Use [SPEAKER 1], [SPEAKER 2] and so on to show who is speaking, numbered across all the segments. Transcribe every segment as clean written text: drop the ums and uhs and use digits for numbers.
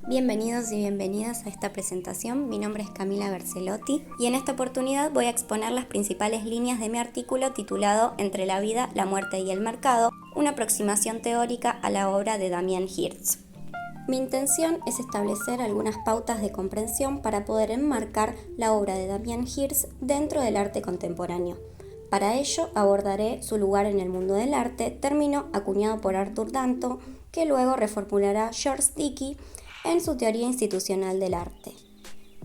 [SPEAKER 1] Bienvenidos y bienvenidas a esta presentación. Mi nombre es Camila Bercelotti y en esta oportunidad voy a exponer las principales líneas de mi artículo titulado Entre la vida, la muerte y el mercado, una aproximación teórica a la obra de Damien Hirst. Mi intención es establecer algunas pautas de comprensión para poder enmarcar la obra de Damien Hirst dentro del arte contemporáneo. Para ello abordaré su lugar en el mundo del arte, término acuñado por Arthur Danto, que luego reformulará George Dickey en su teoría institucional del arte.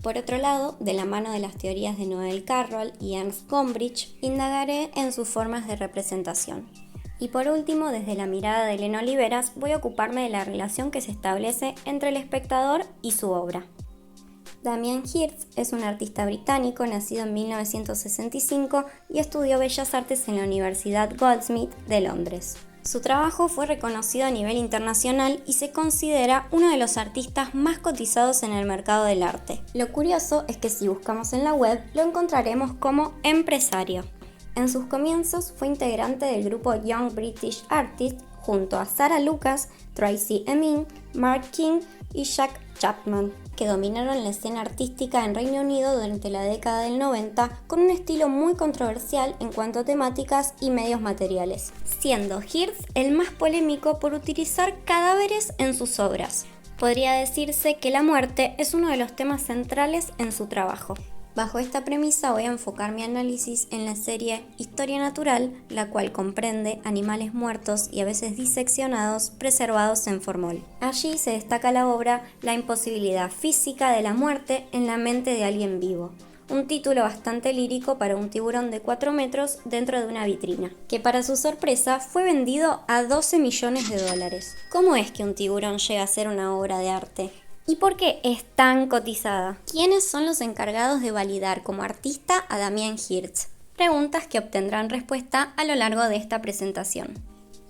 [SPEAKER 1] Por otro lado, de la mano de las teorías de Noel Carroll y Ernst Gombrich, indagaré en sus formas de representación. Y por último, desde la mirada de Elena Oliveras, voy a ocuparme de la relación que se establece entre el espectador y su obra. Damien Hirst es un artista británico nacido en 1965 y estudió Bellas Artes en la Universidad Goldsmith de Londres. Su trabajo fue reconocido a nivel internacional y se considera uno de los artistas más cotizados en el mercado del arte. Lo curioso es que si buscamos en la web lo encontraremos como empresario. En sus comienzos fue integrante del grupo Young British Artists junto a Sarah Lucas, Tracey Emin, Mark King y Jack Chapman, que dominaron la escena artística en Reino Unido durante la década del 90 con un estilo muy controversial en cuanto a temáticas y medios materiales, siendo Hirst el más polémico por utilizar cadáveres en sus obras. Podría decirse que la muerte es uno de los temas centrales en su trabajo. Bajo esta premisa voy a enfocar mi análisis en la serie Historia Natural, la cual comprende animales muertos y a veces diseccionados preservados en formol. Allí se destaca la obra La imposibilidad física de la muerte en la mente de alguien vivo. Un título bastante lírico para un tiburón de 4 metros dentro de una vitrina, que para su sorpresa fue vendido a $12 millones. ¿Cómo es que un tiburón llega a ser una obra de arte? ¿Y por qué es tan cotizada? ¿Quiénes son los encargados de validar como artista a Damien Hirst? Preguntas que obtendrán respuesta a lo largo de esta presentación.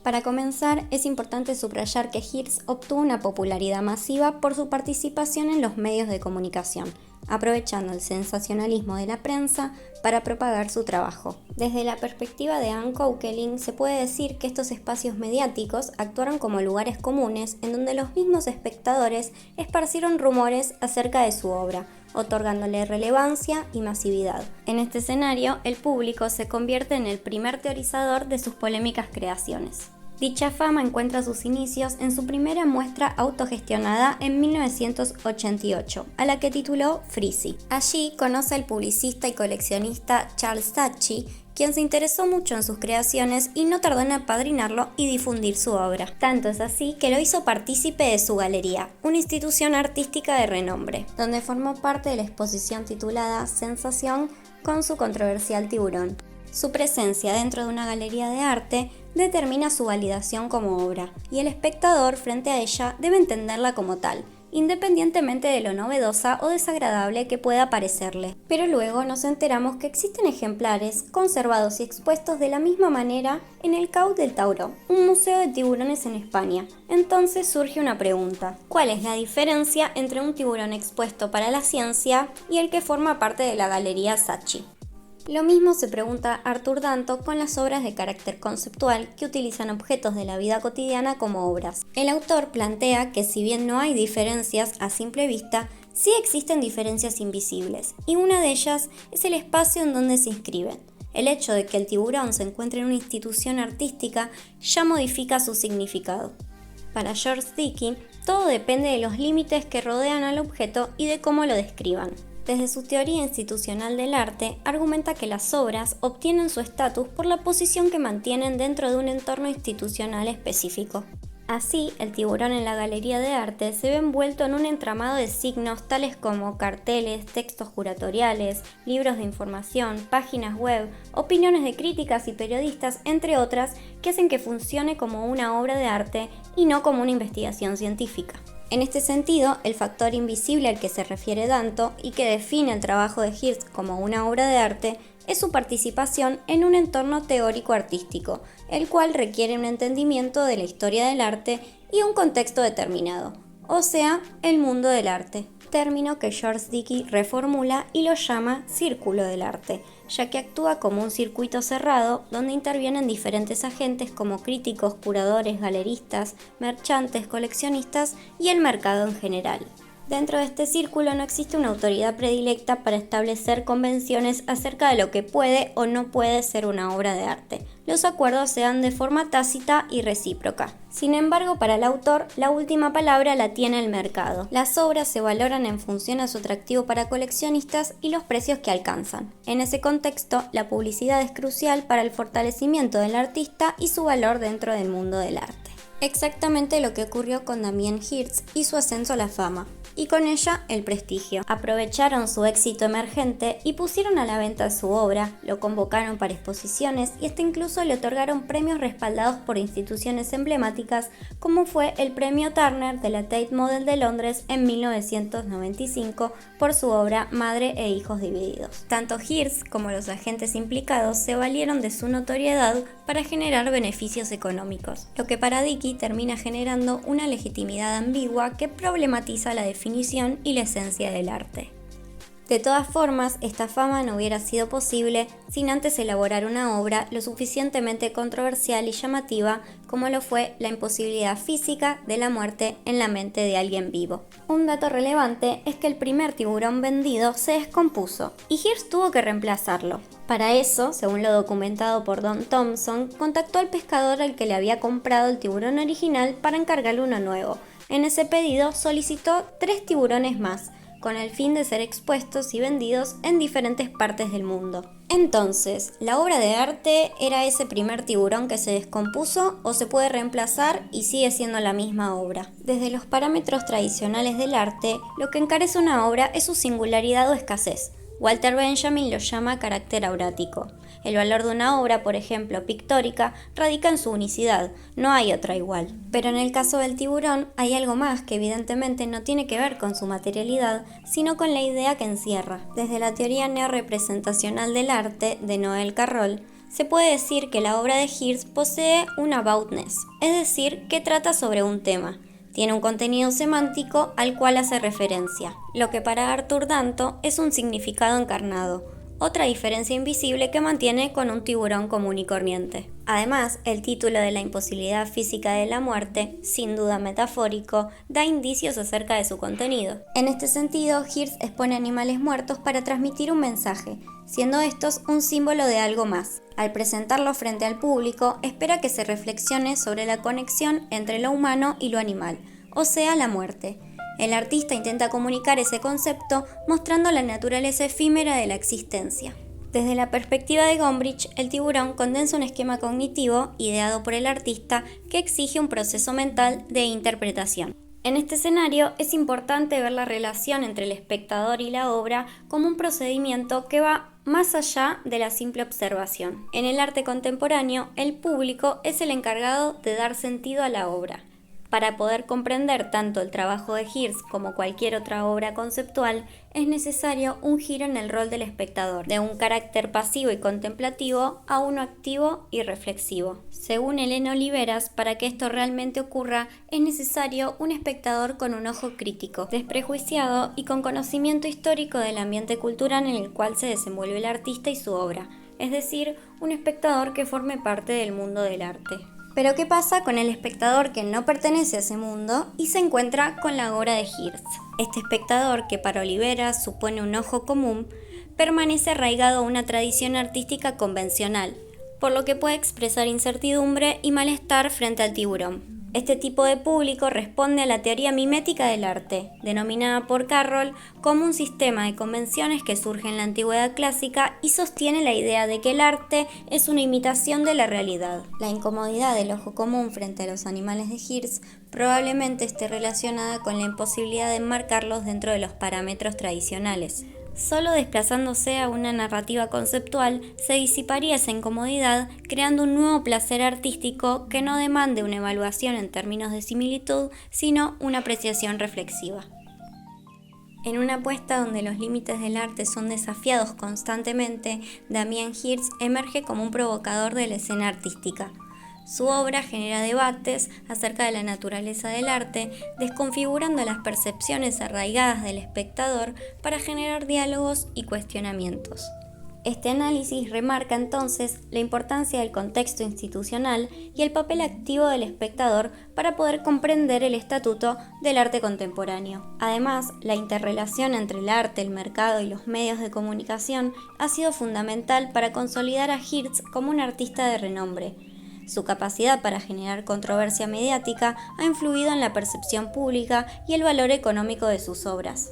[SPEAKER 1] Para comenzar, es importante subrayar que Hirst obtuvo una popularidad masiva por su participación en los medios de comunicación, aprovechando el sensacionalismo de la prensa para propagar su trabajo. Desde la perspectiva de Anne Coquelin, se puede decir que estos espacios mediáticos actuaron como lugares comunes en donde los mismos espectadores esparcieron rumores acerca de su obra, otorgándole relevancia y masividad. En este escenario, el público se convierte en el primer teorizador de sus polémicas creaciones. Dicha fama encuentra sus inicios en su primera muestra autogestionada en 1988, a la que tituló Freezy. Allí conoce al publicista y coleccionista Charles Saatchi, quien se interesó mucho en sus creaciones y no tardó en apadrinarlo y difundir su obra. Tanto es así que lo hizo partícipe de su galería, una institución artística de renombre, donde formó parte de la exposición titulada Sensación con su controversial tiburón. Su presencia dentro de una galería de arte determina su validación como obra, y el espectador frente a ella debe entenderla como tal, independientemente de lo novedosa o desagradable que pueda parecerle. Pero luego nos enteramos que existen ejemplares conservados y expuestos de la misma manera en el Cau del Tauro, un museo de tiburones en España. Entonces surge una pregunta: ¿cuál es la diferencia entre un tiburón expuesto para la ciencia y el que forma parte de la Galería Saatchi? Lo mismo se pregunta Arthur Danto con las obras de carácter conceptual que utilizan objetos de la vida cotidiana como obras. El autor plantea que si bien no hay diferencias a simple vista, sí existen diferencias invisibles, y una de ellas es el espacio en donde se inscriben. El hecho de que el tiburón se encuentre en una institución artística ya modifica su significado. Para George Dickey, todo depende de los límites que rodean al objeto y de cómo lo describan. Desde su teoría institucional del arte, argumenta que las obras obtienen su estatus por la posición que mantienen dentro de un entorno institucional específico. Así, el tiburón en la galería de arte se ve envuelto en un entramado de signos tales como carteles, textos curatoriales, libros de información, páginas web, opiniones de críticas y periodistas, entre otras, que hacen que funcione como una obra de arte y no como una investigación científica. En este sentido, el factor invisible al que se refiere Danto y que define el trabajo de Hirst como una obra de arte es su participación en un entorno teórico-artístico, el cual requiere un entendimiento de la historia del arte y un contexto determinado, o sea, el mundo del arte, término que George Dickey reformula y lo llama círculo del arte, ya que actúa como un circuito cerrado donde intervienen diferentes agentes como críticos, curadores, galeristas, mercantes, coleccionistas y el mercado en general. Dentro de este círculo no existe una autoridad predilecta para establecer convenciones acerca de lo que puede o no puede ser una obra de arte. Los acuerdos se dan de forma tácita y recíproca. Sin embargo, para el autor, la última palabra la tiene el mercado. Las obras se valoran en función a su atractivo para coleccionistas y los precios que alcanzan. En ese contexto, la publicidad es crucial para el fortalecimiento del artista y su valor dentro del mundo del arte. Exactamente lo que ocurrió con Damien Hirst y su ascenso a la fama, y con ella el prestigio. Aprovecharon su éxito emergente y pusieron a la venta su obra, lo convocaron para exposiciones y hasta incluso le otorgaron premios respaldados por instituciones emblemáticas, como fue el premio Turner de la Tate Model de Londres en 1995 por su obra Madre e hijos divididos. Tanto Hirst como los agentes implicados se valieron de su notoriedad para generar beneficios económicos, lo que para Dickey termina generando una legitimidad ambigua que problematiza la definición y la esencia del arte. De todas formas, esta fama no hubiera sido posible sin antes elaborar una obra lo suficientemente controversial y llamativa como lo fue la imposibilidad física de la muerte en la mente de alguien vivo. Un dato relevante es que el primer tiburón vendido se descompuso y Hirst tuvo que reemplazarlo. Para eso, según lo documentado por Don Thompson, contactó al pescador al que le había comprado el tiburón original para encargarle uno nuevo. En ese pedido solicitó 3 tiburones más, con el fin de ser expuestos y vendidos en diferentes partes del mundo. Entonces, ¿la obra de arte era ese primer tiburón que se descompuso o se puede reemplazar y sigue siendo la misma obra? Desde los parámetros tradicionales del arte, lo que encarece una obra es su singularidad o escasez. Walter Benjamin lo llama carácter aurático. El valor de una obra, por ejemplo, pictórica, radica en su unicidad, no hay otra igual. Pero en el caso del tiburón hay algo más que evidentemente no tiene que ver con su materialidad, sino con la idea que encierra. Desde la teoría neorrepresentacional del arte de Noel Carroll, se puede decir que la obra de Hirst posee un aboutness, es decir, que trata sobre un tema. Tiene un contenido semántico al cual hace referencia, lo que para Arthur Danto es un significado encarnado, otra diferencia invisible que mantiene con un tiburón común y corriente. Además, el título de la imposibilidad física de la muerte, sin duda metafórico, da indicios acerca de su contenido. En este sentido, Hirst expone animales muertos para transmitir un mensaje, siendo estos un símbolo de algo más. Al presentarlo frente al público, espera que se reflexione sobre la conexión entre lo humano y lo animal, o sea, la muerte. El artista intenta comunicar ese concepto mostrando la naturaleza efímera de la existencia. Desde la perspectiva de Gombrich, el tiburón condensa un esquema cognitivo ideado por el artista que exige un proceso mental de interpretación. En este escenario es importante ver la relación entre el espectador y la obra como un procedimiento que va más allá de la simple observación. En el arte contemporáneo, el público es el encargado de dar sentido a la obra. Para poder comprender tanto el trabajo de Hirst como cualquier otra obra conceptual, es necesario un giro en el rol del espectador, de un carácter pasivo y contemplativo a uno activo y reflexivo. Según Elena Oliveras, para que esto realmente ocurra, es necesario un espectador con un ojo crítico, desprejuiciado y con conocimiento histórico del ambiente cultural en el cual se desenvuelve el artista y su obra, es decir, un espectador que forme parte del mundo del arte. Pero ¿qué pasa con el espectador que no pertenece a ese mundo y se encuentra con la obra de Hirst? Este espectador, que para Oliveras supone un ojo común, permanece arraigado a una tradición artística convencional, por lo que puede expresar incertidumbre y malestar frente al tiburón. Este tipo de público responde a la teoría mimética del arte, denominada por Carroll como un sistema de convenciones que surge en la antigüedad clásica y sostiene la idea de que el arte es una imitación de la realidad. La incomodidad del ojo común frente a los animales de Hirst probablemente esté relacionada con la imposibilidad de enmarcarlos dentro de los parámetros tradicionales. Solo desplazándose a una narrativa conceptual se disiparía esa incomodidad, creando un nuevo placer artístico que no demande una evaluación en términos de similitud, sino una apreciación reflexiva. En una apuesta donde los límites del arte son desafiados constantemente, Damien Hirst emerge como un provocador de la escena artística. Su obra genera debates acerca de la naturaleza del arte, desconfigurando las percepciones arraigadas del espectador para generar diálogos y cuestionamientos. Este análisis remarca entonces la importancia del contexto institucional y el papel activo del espectador para poder comprender el estatuto del arte contemporáneo. Además, la interrelación entre el arte, el mercado y los medios de comunicación ha sido fundamental para consolidar a Hirst como un artista de renombre. Su capacidad para generar controversia mediática ha influido en la percepción pública y el valor económico de sus obras.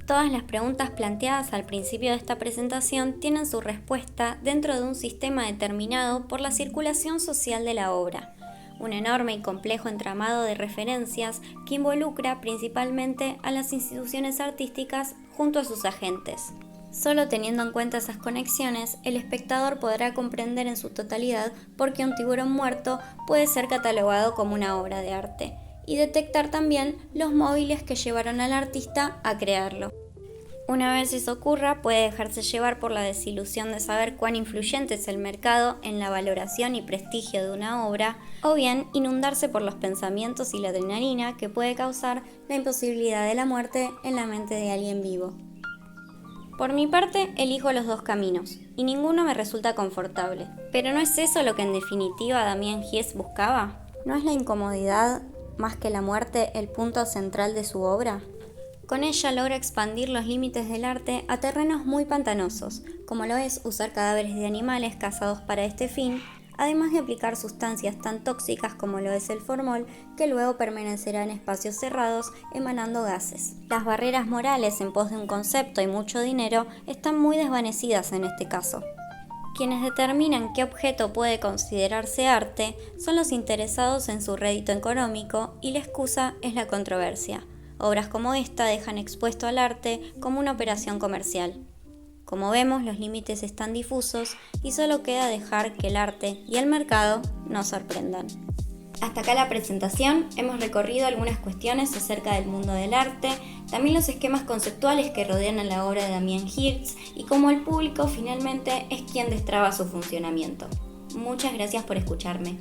[SPEAKER 1] Todas las preguntas planteadas al principio de esta presentación tienen su respuesta dentro de un sistema determinado por la circulación social de la obra, un enorme y complejo entramado de referencias que involucra principalmente a las instituciones artísticas junto a sus agentes. Solo teniendo en cuenta esas conexiones, el espectador podrá comprender en su totalidad por qué un tiburón muerto puede ser catalogado como una obra de arte, y detectar también los móviles que llevaron al artista a crearlo. Una vez eso ocurra, puede dejarse llevar por la desilusión de saber cuán influyente es el mercado en la valoración y prestigio de una obra, o bien inundarse por los pensamientos y la adrenalina que puede causar la imposibilidad de la muerte en la mente de alguien vivo. Por mi parte, elijo los dos caminos, y ninguno me resulta confortable. ¿Pero no es eso lo que en definitiva Damien Hirst buscaba? ¿No es la incomodidad más que la muerte el punto central de su obra? Con ella logra expandir los límites del arte a terrenos muy pantanosos, como lo es usar cadáveres de animales cazados para este fin, además de aplicar sustancias tan tóxicas como lo es el formol, que luego permanecerá en espacios cerrados emanando gases. Las barreras morales en pos de un concepto y mucho dinero están muy desvanecidas en este caso. Quienes determinan qué objeto puede considerarse arte son los interesados en su rédito económico y la excusa es la controversia. Obras como esta dejan expuesto al arte como una operación comercial. Como vemos, los límites están difusos y solo queda dejar que el arte y el mercado nos sorprendan. Hasta acá la presentación, hemos recorrido algunas cuestiones acerca del mundo del arte, también los esquemas conceptuales que rodean a la obra de Damien Hirst y cómo el público finalmente es quien destraba su funcionamiento. Muchas gracias por escucharme.